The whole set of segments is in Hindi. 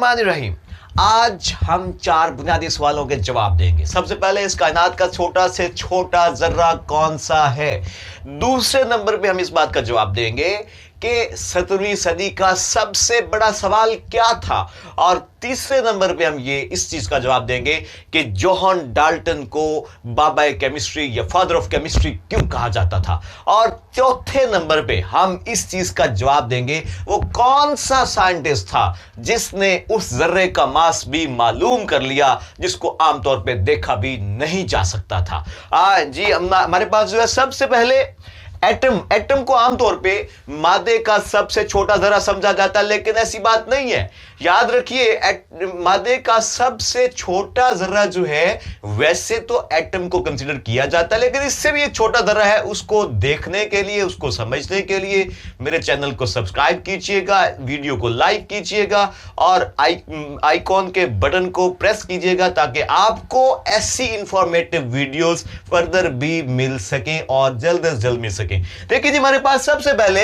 बिस्मिल्लाहिर्रहमानिर्रहीम। आज हम 4 बुनियादी सवालों के जवाब देंगे। सबसे पहले, इस कायनात का छोटा से छोटा जर्रा कौन सा है। दूसरे नंबर पे हम इस बात का जवाब देंगे कि 17वीं सदी का सबसे बड़ा सवाल क्या था। और तीसरे नंबर पे हम ये इस चीज का जवाब देंगे कि जोहन डाल्टन को बाबा केमिस्ट्री या फादर ऑफ केमिस्ट्री क्यों कहा जाता था। और चौथे नंबर पे हम इस चीज का जवाब देंगे वो कौन सा साइंटिस्ट था जिसने उस जर्रे का मास भी मालूम कर लिया जिसको आमतौर पे देखा भी नहीं जा सकता था। जी हमारे पास जो है सबसे पहले एटम को आमतौर पे मादे का सबसे छोटा जरा समझा जाता है, लेकिन ऐसी बात नहीं है। याद रखिए, मादे का सबसे छोटा जरा जो है वैसे तो एटम को कंसीडर किया जाता है, लेकिन इससे भी एक छोटा जरा है। उसको देखने के लिए, उसको समझने के लिए मेरे चैनल को सब्सक्राइब कीजिएगा, वीडियो को लाइक कीजिएगा और आइकॉन के बटन को प्रेस कीजिएगा ताकि आपको ऐसी इंफॉर्मेटिव वीडियोस फर्दर भी मिल सकें और जल्द से जल्द मिल सकें। देखिए जी, हमारे पास सबसे पहले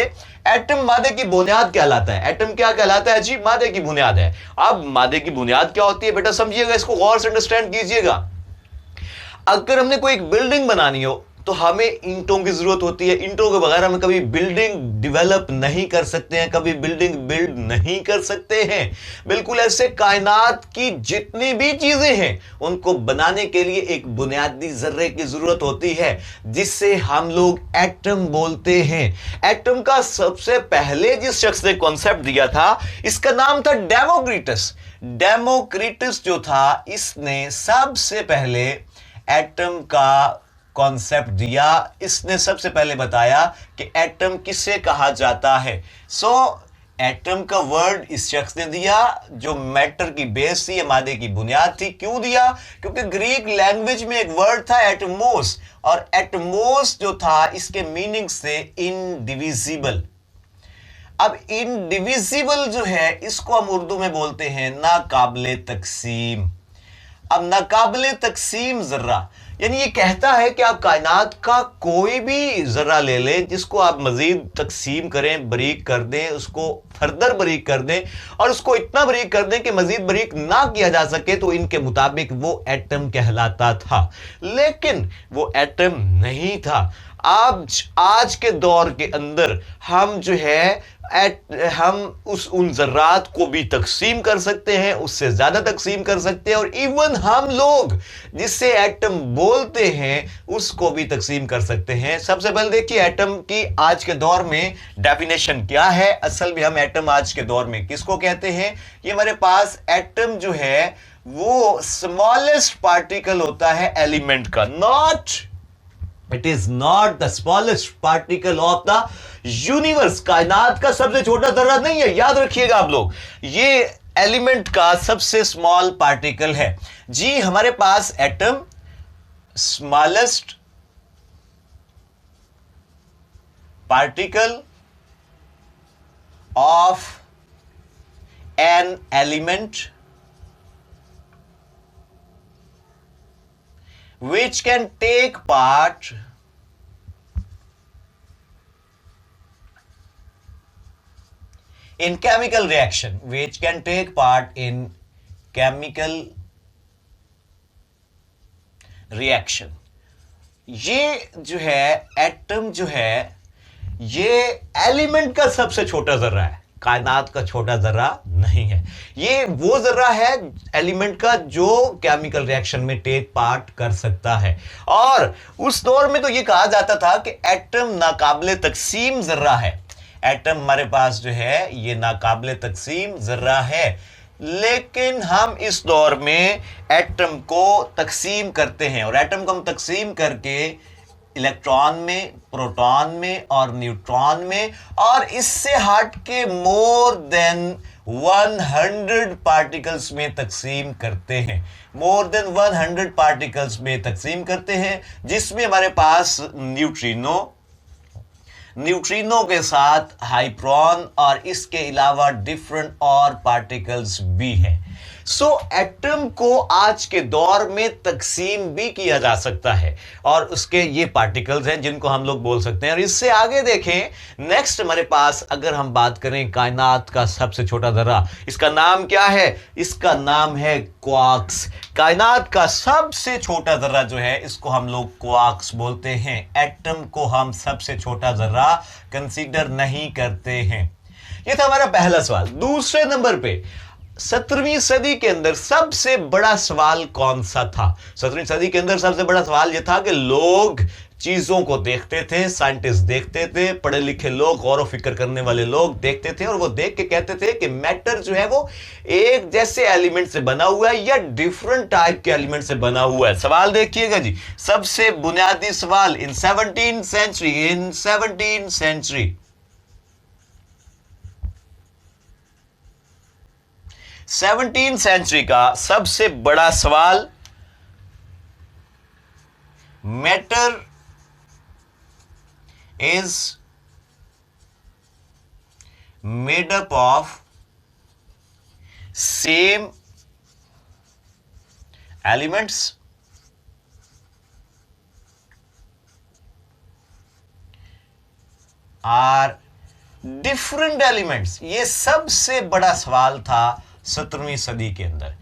एटम मादे की बुनियाद कहलाता है। एटम क्या कहलाता है जी? मादे की बुनियाद है। अब मादे की बुनियाद क्या होती है बेटा, समझिएगा, इसको गौर से अंडरस्टैंड कीजिएगा। अगर हमने कोई एक बिल्डिंग बनानी हो तो हमें ईंटों की जरूरत होती है। ईंटों के बगैर हम कभी बिल्डिंग डेवलप नहीं कर सकते हैं, कभी बिल्डिंग बिल्ड नहीं कर सकते हैं। बिल्कुल ऐसे कायनात की जितनी भी चीजें हैं उनको बनाने के लिए एक बुनियादी जर्रे की जरूरत होती है जिससे हम लोग एटम बोलते हैं। एटम का सबसे पहले जिस शख्स ने कॉन्सेप्ट दिया था इसका नाम था डेमोक्रिटस। डेमोक्रिटस जो था इसने सबसे पहले एटम का कॉन्सेप्ट दिया। इसने सबसे पहले बताया कि एटम किसे कहा जाता है। एटम का वर्ड इस शख्स ने दिया जो मैटर की बेस थी, मादे की बुनियाद थी। क्यों दिया? क्योंकि ग्रीक लैंग्वेज में एक वर्ड था एटमोस, और एटमोस जो था इसके मीनिंग से इनडिविजिबल। अब इनडिविजिबल जो है इसको हम उर्दू में बोलते हैं नाकाबिले तकसीम। अब नाकाबिले तकसीम जर्रा यानी ये कहता है कि आप कायनात का कोई भी जर्रा ले लें जिसको आप मजीद तकसीम करें, बारीक कर दें, उसको फर्दर बारीक कर दें और उसको इतना बारीक कर दें कि मजीद बारीक ना किया जा सके, तो इनके मुताबिक वो एटम कहलाता था। लेकिन वो एटम नहीं था। आज के दौर के अंदर हम जो है हम उन जर्रात को भी तकसीम कर सकते हैं, उससे ज्यादा तकसीम कर सकते हैं, और इवन हम लोग जिससे एटम बोलते हैं उसको भी तकसीम कर सकते हैं। सबसे पहले देखिए एटम की आज के दौर में डेफिनेशन क्या है। असल में हम एटम आज के दौर में किसको कहते हैं? ये हमारे पास एटम जो है वो स्मॉलेस्ट पार्टिकल होता है एलिमेंट का। It is not the smallest particle of the universe. कायनात का सबसे छोटा जर्रा नहीं है, याद रखिएगा आप लोग। ये एलिमेंट का सबसे स्मॉल पार्टिकल है जी। हमारे पास atom smallest particle of an element which can take part in chemical reaction, which can take part in chemical reaction। ये जो है एटम जो है ये एलिमेंट का सबसे छोटा जर्रा है, कायनात का छोटा जर्रा नहीं है। ये वो जर्रा है एलिमेंट का जो केमिकल रिएक्शन में टेक पार्ट कर सकता है। और उस दौर में तो ये कहा जाता था कि एटम नाकाबिले तकसीम जर्रा है। एटम हमारे पास जो है ये नाकाबिले तकसीम जर्रा है, लेकिन हम इस दौर में एटम को तकसीम करते हैं, और एटम को हम तकसीम करके इलेक्ट्रॉन में, प्रोटॉन में और न्यूट्रॉन में, और इससे हट के मोर देन 100 पार्टिकल्स में तकसीम करते हैं। मोर देन 100 पार्टिकल्स में तकसीम करते हैं, जिसमें हमारे पास न्यूट्रिनो के साथ हाइड्रोन और इसके अलावा डिफरेंट और पार्टिकल्स भी हैं। सो एटम को आज के दौर में तकसीम भी किया जा सकता है और उसके ये पार्टिकल्स हैं जिनको हम लोग बोल सकते हैं। और इससे आगे देखें, नेक्स्ट हमारे पास अगर हम बात करें कायनात का सबसे छोटा जर्रा, इसका नाम क्या है? इसका नाम है क्वार्क्स। कायनात का सबसे छोटा जर्रा जो है इसको हम लोग क्वार्क्स बोलते हैं। एटम को हम सबसे छोटा जर्रा कंसीडर नहीं करते हैं। ये था हमारा पहला सवाल। दूसरे नंबर पे 17वीं सदी के अंदर सबसे बड़ा सवाल कौन सा था? 17वीं सदी के अंदर सबसे बड़ा सवाल यह था कि लोग चीजों को देखते थे, साइंटिस्ट देखते थे, पढ़े लिखे लोग, गौर फिक्र करने वाले लोग देखते थे और वो देख के कहते थे कि मैटर जो है वो एक जैसे एलिमेंट से बना हुआ है या डिफरेंट टाइप के एलिमेंट से बना हुआ है। सवाल देखिएगा जी, सबसे बुनियादी सवाल इन 17th सेंचुरी 17th सेंचुरी का सबसे बड़ा सवाल, matter is made up of same elements or different elements. ये सबसे बड़ा सवाल था 17वीं सदी के अंदर।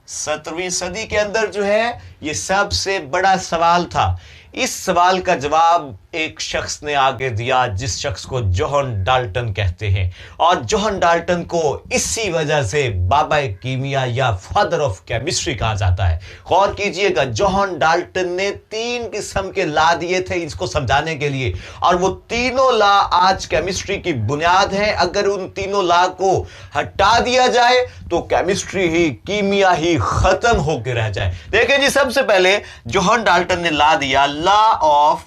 17वीं सदी के अंदर जो है ये सबसे बड़ा सवाल था। इस सवाल का जवाब एक शख्स ने आगे दिया जिस शख्स को जॉन डाल्टन कहते हैं, और जॉन डाल्टन को इसी वजह से बाबा कीमिया या फादर ऑफ केमिस्ट्री कहा जाता है। गौर कीजिएगा, जॉन डाल्टन ने 3 किस्म के लॉ दिए थे इसको समझाने के लिए, और वो तीनों लॉ आज केमिस्ट्री की बुनियाद है। अगर उन तीनों लॉ को हटा दिया जाए तो केमिस्ट्री ही, कीमिया ही खत्म होकर रह जाए। देखिए जी, सबसे पहले जॉन डाल्टन ने लॉ दिया, law of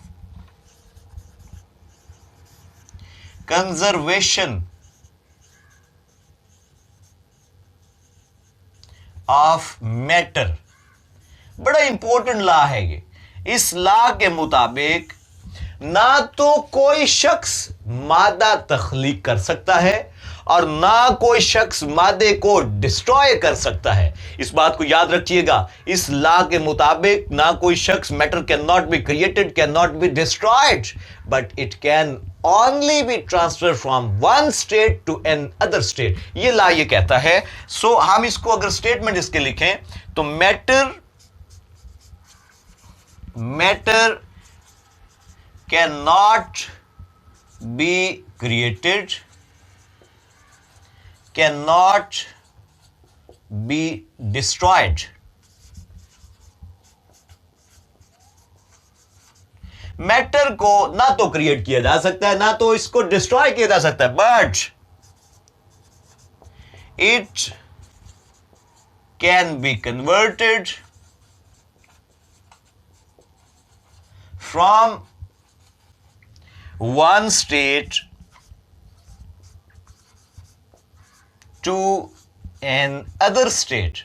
conservation of matter. बड़ा इंपॉर्टेंट लॉ है ये। इस लॉ के मुताबिक ना तो कोई शख्स मादा तख्लीक कर सकता है और ना कोई शख्स मादे को डिस्ट्रॉय कर सकता है। इस बात को याद रखिएगा, इस लॉ के मुताबिक ना कोई शख्स, matter can not be created, can not be destroyed, but it can only be transfer from one state to another state. ये लॉ ये कहता है। सो हम इसको अगर स्टेटमेंट इसके लिखें तो matter can not be created, cannot be destroyed, matter को ना तो क्रिएट किया जा सकता है ना तो इसको डिस्ट्रॉय किया जा सकता है, but it can be converted from one state to an other state।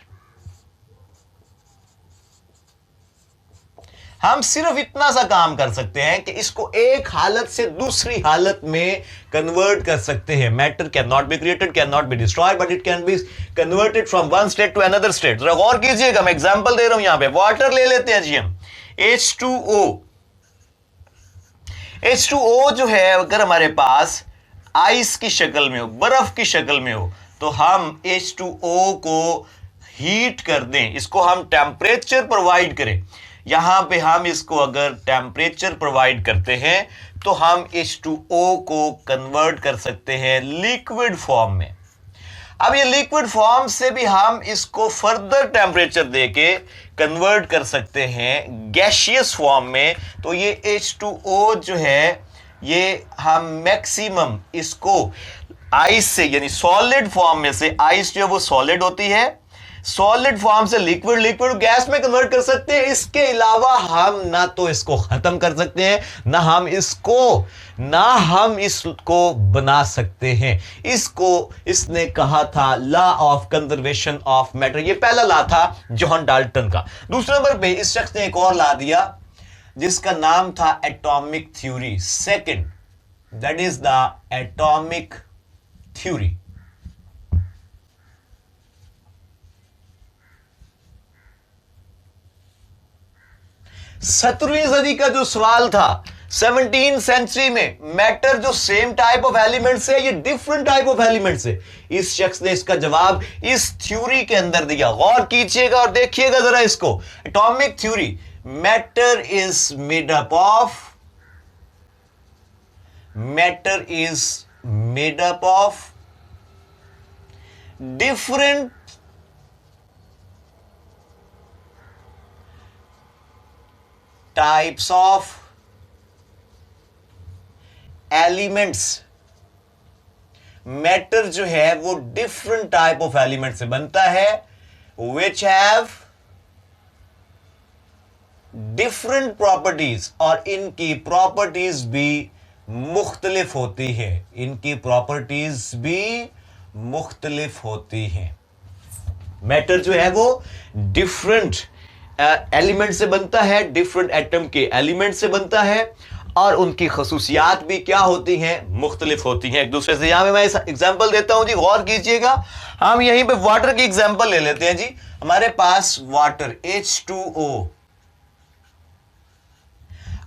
हम सिर्फ इतना सा काम कर सकते हैं कि इसको एक हालत से दूसरी हालत में कन्वर्ट कर सकते हैं। Matter can not be created, can not be destroyed, but it can be converted from one state to another state. जरा गौर कीजिएगा, मैं एग्जांपल दे रहा हूं यहां पे। वाटर ले लेते हैं जी हम, H2O। H2O जो है अगर हमारे पास आइस की शक्ल में हो, बर्फ की शक्ल में हो, तो हम H2O को हीट कर दें, इसको हम टेम्परेचर प्रोवाइड करें। यहां पे हम इसको अगर टेम्परेचर प्रोवाइड करते हैं तो हम H2O को कन्वर्ट कर सकते हैं लिक्विड फॉर्म में। अब ये लिक्विड फॉर्म से भी हम इसको फर्दर टेम्परेचर देके कन्वर्ट कर सकते हैं गैसियस फॉर्म में। तो ये H2O जो है ये हम मैक्सिमम इसको आइस से, यानी सॉलिड फॉर्म में से, आइस जो है वो सॉलिड होती है, सॉलिड फॉर्म से लिक्विड, लिक्विड गैस में कन्वर्ट कर सकते हैं। इसके अलावा हम ना तो इसको खत्म कर सकते हैं ना हम इसको बना सकते हैं। इसको इसने कहा था law of conservation of matter. ये पहला लॉ था जॉन डाल्टन का। दूसरे नंबर पे इस शख्स ने एक और लॉ दिया जिसका नाम था atomic theory. Second, that is the atomic theory. 17वीं सदी का जो सवाल था, 17 सेंचुरी में मैटर जो सेम टाइप ऑफ एलिमेंट्स है, ये डिफरेंट टाइप ऑफ एलिमेंट्स है, इस शख्स ने इसका जवाब इस थ्योरी के अंदर दिया। गौर कीजिएगा और देखिएगा जरा इसको। Atomic theory, matter is made up of different types of elements. Matter जो है वो डिफरेंट टाइप ऑफ एलिमेंट से बनता है, विच हैव डिफरेंट प्रॉपर्टीज, और इनकी प्रॉपर्टीज भी मुख्तलिफ होती है, इनकी प्रॉपर्टीज भी मुख्तलिफ होती हैं। मैटर जो है वो डिफरेंट एलिमेंट से बनता है, डिफरेंट एटम के एलिमेंट से बनता है, और उनकी खसूसियात भी क्या होती हैं, मुख्तलिफ होती हैं एक दूसरे से। यहां पे मैं एग्जांपल देता हूं जी, गौर कीजिएगा। हम यहीं पे वाटर की एग्जांपल ले लेते हैं जी। हमारे पास वाटर H2O,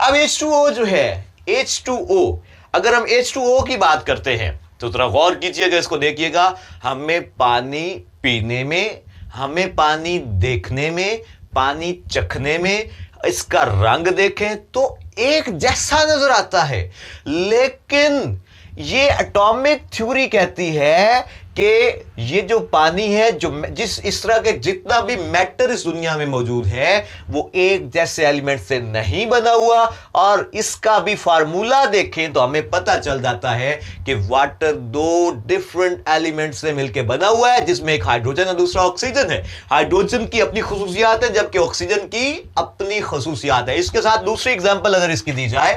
अब H2O जो है, H2O, अगर हम H2O की बात करते हैं तो थोड़ा गौर कीजिएगा, इसको देखिएगा। हमें पानी पीने में, हमें पानी देखने में, पानी चखने में, इसका रंग देखें तो एक जैसा नजर आता है, लेकिन ये एटॉमिक थ्योरी कहती है कि ये जो पानी है, जो जिस इस तरह के जितना भी मैटर इस दुनिया में मौजूद है, वो एक जैसे एलिमेंट से नहीं बना हुआ। और इसका भी फार्मूला देखें तो हमें पता चल जाता है कि वाटर दो डिफरेंट एलिमेंट से मिलकर बना हुआ है, जिसमें एक हाइड्रोजन और दूसरा ऑक्सीजन है। हाइड्रोजन की अपनी खसूसियात है, जबकि ऑक्सीजन की अपनी खसूसियात है। इसके साथ दूसरी एग्जांपल अगर इसकी दी जाए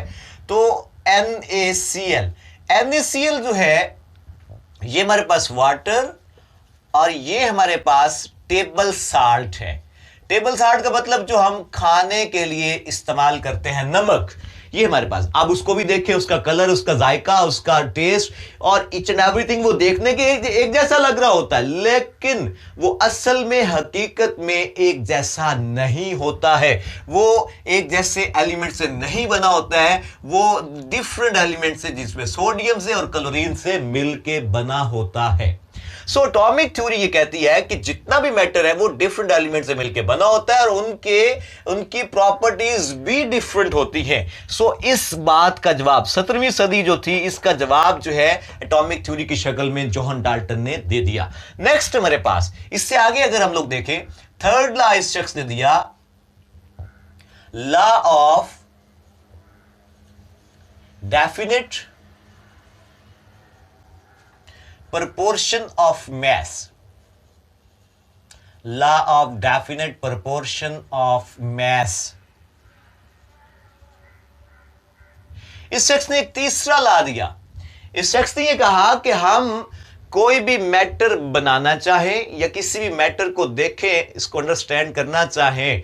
तो NaCl, NaCl जो है, ये हमारे पास वाटर और ये हमारे पास टेबल साल्ट है। टेबल साल्ट का मतलब जो हम खाने के लिए इस्तेमाल करते हैं, नमक, ये हमारे पास। अब उसको भी देखें, उसका कलर, उसका जायका, उसका टेस्ट और ईच एंड एवरीथिंग वो देखने के एक जैसा लग रहा होता है, लेकिन वो असल में हकीकत में एक जैसा नहीं होता है। वो एक जैसे एलिमेंट से नहीं बना होता है, वो डिफरेंट एलिमेंट से, जिसमें सोडियम से और क्लोरीन से मिलके बना होता है। सो एटॉमिक थ्योरी ये कहती है कि जितना भी मैटर है वो डिफरेंट एलिमेंट से मिलकर बना होता है, और उनकी प्रॉपर्टीज भी डिफरेंट होती हैं। सो इस बात का जवाब 17वीं सदी जो थी, इसका जवाब जो है एटॉमिक थ्योरी की शक्ल में जोहन डाल्टन ने दे दिया। नेक्स्ट हमारे पास, इससे आगे अगर हम लोग देखें, थर्ड लॉ इस शख्स ने दिया, law of definite proportion of mass, law of definite proportion of mass। इस शख्स ने एक तीसरा ला दिया। इस शख्स ने यह कहा कि हम कोई भी मैटर बनाना चाहें या किसी भी मैटर को देखें, इसको अंडरस्टैंड करना चाहें,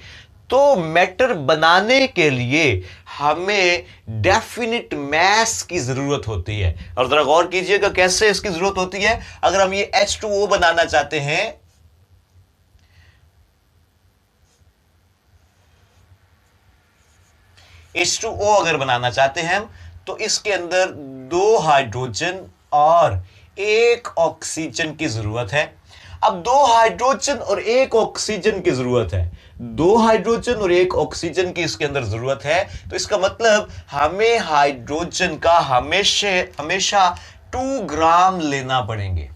तो मैटर बनाने के लिए हमें डेफिनिट मैस की जरूरत होती है। और जरा गौर कीजिएगा कैसे इसकी जरूरत होती है। अगर हम ये H2O बनाना चाहते हैं, H2O अगर बनाना चाहते हैं तो इसके अंदर 2 हाइड्रोजन और 1 ऑक्सीजन की जरूरत है। अब 2 हाइड्रोजन और 1 ऑक्सीजन की जरूरत है, 2 हाइड्रोजन और 1 ऑक्सीजन की इसके अंदर जरूरत है। तो इसका मतलब हमें हाइड्रोजन का हमेशा 2 ग्राम लेना पड़ेंगे,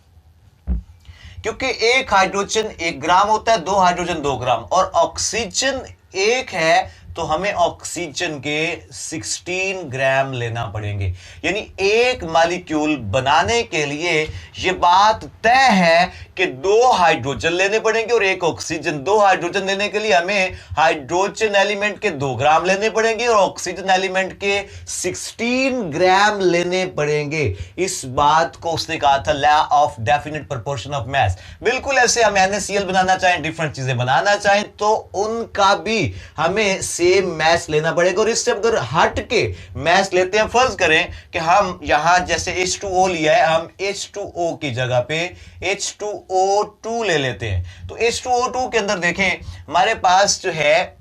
क्योंकि 1 हाइड्रोजन 1 ग्राम होता है, 2 हाइड्रोजन 2 ग्राम, और ऑक्सीजन 1 है तो हमें ऑक्सीजन के 16 ग्राम लेना पड़ेंगे। यानी एक मॉलिक्यूल बनाने के लिए यह बात तय है कि 2 हाइड्रोजन लेने पड़ेंगे और 1 ऑक्सीजन। 2 हाइड्रोजन लेने के लिए हमें हाइड्रोजन एलिमेंट के 2 ग्राम लेने पड़ेंगे और ऑक्सीजन एलिमेंट के 16 ग्राम लेने पड़ेंगे। इस बात को उसने कहा था law of definite proportion of mass. बिल्कुल ऐसे हम NaCl बनाना चाहें, डिफरेंट चीजें बनाना चाहें, तो उनका भी हमें सेम मैस लेना पड़ेगा। और इससे अगर हट के मैस लेते हैं, फर्ज करें कि हम यहां जैसे H2O लिया है, हम H2O की जगह पे H2O2 ले लेते हैं। तो H2O2 के अंदर देखें हमारे पास जो है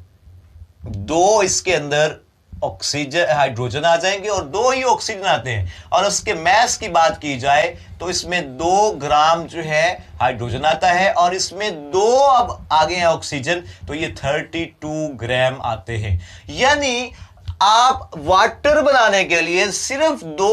दो इसके अंदर ऑक्सीजन हाइड्रोजन आ जाएंगे और दो ही ऑक्सीजन आते हैं। और उसके मैस की बात की जाए तो इसमें 2 ग्राम जो है हाइड्रोजन आता है और इसमें 2 अब आगे हैं ऑक्सीजन, तो ये 32 ग्राम आते हैं। यानी आप वाटर बनाने के लिए सिर्फ 2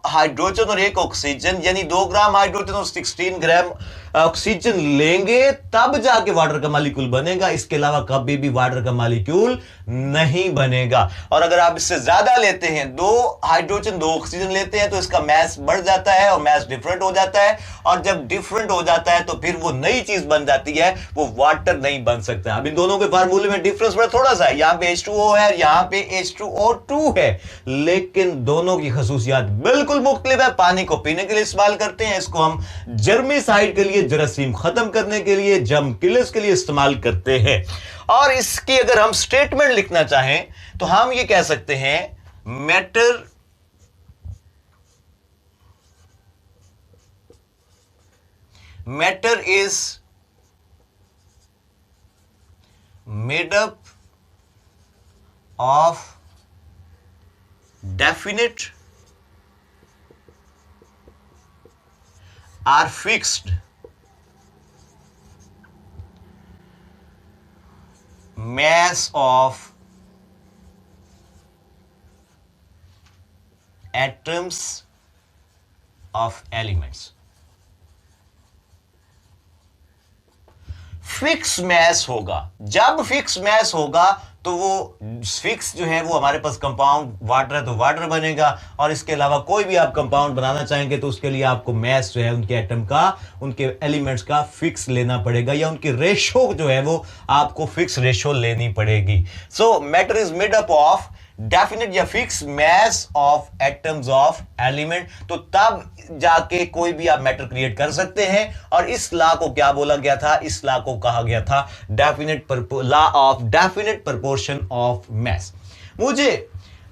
हाइड्रोजन और 1 ऑक्सीजन, यानी 2 ग्राम हाइड्रोजन और 16 ग्राम ऑक्सीजन लेंगे तब जाके वाटर का मॉलिक्यूल बनेगा। इसके अलावा कभी भी वाटर का मॉलिक्यूल नहीं बनेगा। और अगर आप इससे ज्यादा लेते हैं, 2 हाइड्रोजन 2 ऑक्सीजन लेते हैं, तो इसका मैस बढ़ जाता है और मैस डिफरेंट हो जाता है। और जब डिफरेंट हो जाता है तो फिर वो नई चीज बन जाती है, वो वाटर नहीं बन सकता। अब इन दोनों के फार्मूले में डिफरेंस बड़ा थोड़ा सा है, यहां पे H2O है, यहां पे H2O2 है, लेकिन दोनों की खसूसियात बिल्कुल मुख्तलिफ है। पानी को पीने के लिए इस्तेमाल करते हैं, इसको हम जर्मिसाइड के लिए, जरासीम खत्म करने के लिए, जर्म किलर्स के लिए इस्तेमाल करते हैं। और इसकी अगर हम स्टेटमेंट लिखना चाहें तो हम ये कह सकते हैं, matter is made up of definite or fixed mass of atoms of elements। Fix mass होगा। जब फिक्स मैस होगा तो वो फिक्स जो है वो हमारे पास कंपाउंड वाटर है तो वाटर बनेगा। और इसके अलावा कोई भी आप कंपाउंड बनाना चाहेंगे तो उसके लिए आपको मैस जो है उनके एटम का, उनके एलिमेंट्स का फिक्स लेना पड़ेगा, या उनकी रेशो जो है वो आपको फिक्स रेशो लेनी पड़ेगी। So matter is made up of definite या fix mass of atoms of element. तो तब जाके कोई भी आप मैटर क्रिएट कर सकते हैं। और इस लॉ को क्या बोला गया था? इस लॉ को कहा गया था law of definite proportion of mass.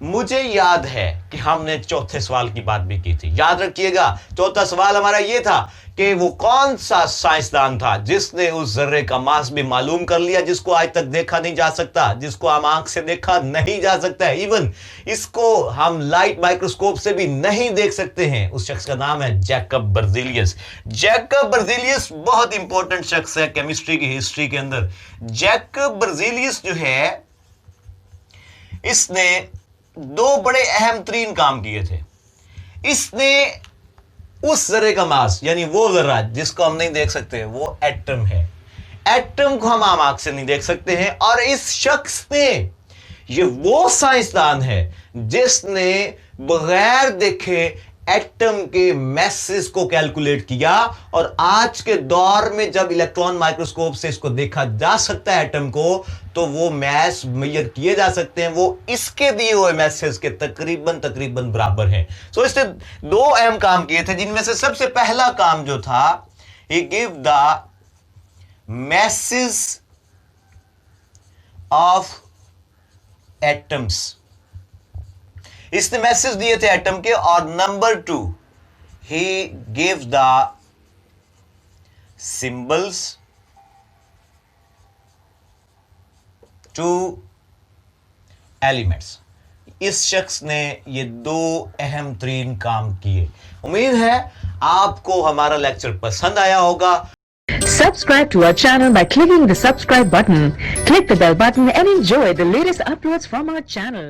मुझे याद है कि हमने चौथे सवाल की बात भी की थी। याद रखिएगा, चौथा सवाल हमारा यह था कि वो कौन सा साइंसदान था जिसने उस जर्रे का मास भी मालूम कर लिया, जिसको आज तक देखा नहीं जा सकता, जिसको हम आंख से देखा नहीं जा सकता है, इवन इसको हम लाइट माइक्रोस्कोप से भी नहीं देख सकते हैं। उस शख्स का नाम है जैकब बर्जीलियस। जैकब बर्जीलियस बहुत इंपॉर्टेंट शख्स है केमिस्ट्री की हिस्ट्री के अंदर। जैकब बर्जीलियस जो है, इसने 2 बड़े अहम तरीन काम किए थे। इसने उस जर्रे का मास, यानी वो जर्रा जिसको हम नहीं देख सकते, वो एटम है, एटम को हम आम आंख से नहीं देख सकते हैं। और इस शख्स ने, ये वो साइंसदान है जिसने बगैर देखे एटम के मैसेज को कैलकुलेट किया। और आज के दौर में जब इलेक्ट्रॉन माइक्रोस्कोप से इसको देखा जा सकता है एटम को, तो वो मैस मेजर किए जा सकते हैं, वो इसके दिए हुए मैसेज के तकरीबन बराबर हैं। सो इसने 2 अहम काम किए थे, जिनमें से सबसे पहला काम जो था, he give the message of atoms. इसने मैसेज दिए थे एटम के। और number 2, he give the symbols to elements. इस शख्स ने ये 2 अहम तरीन काम किए। उम्मीद है आपको हमारा लेक्चर पसंद आया होगा। Subscribe to our channel by clicking the subscribe button. Click the bell button and enjoy the latest uploads from our channel.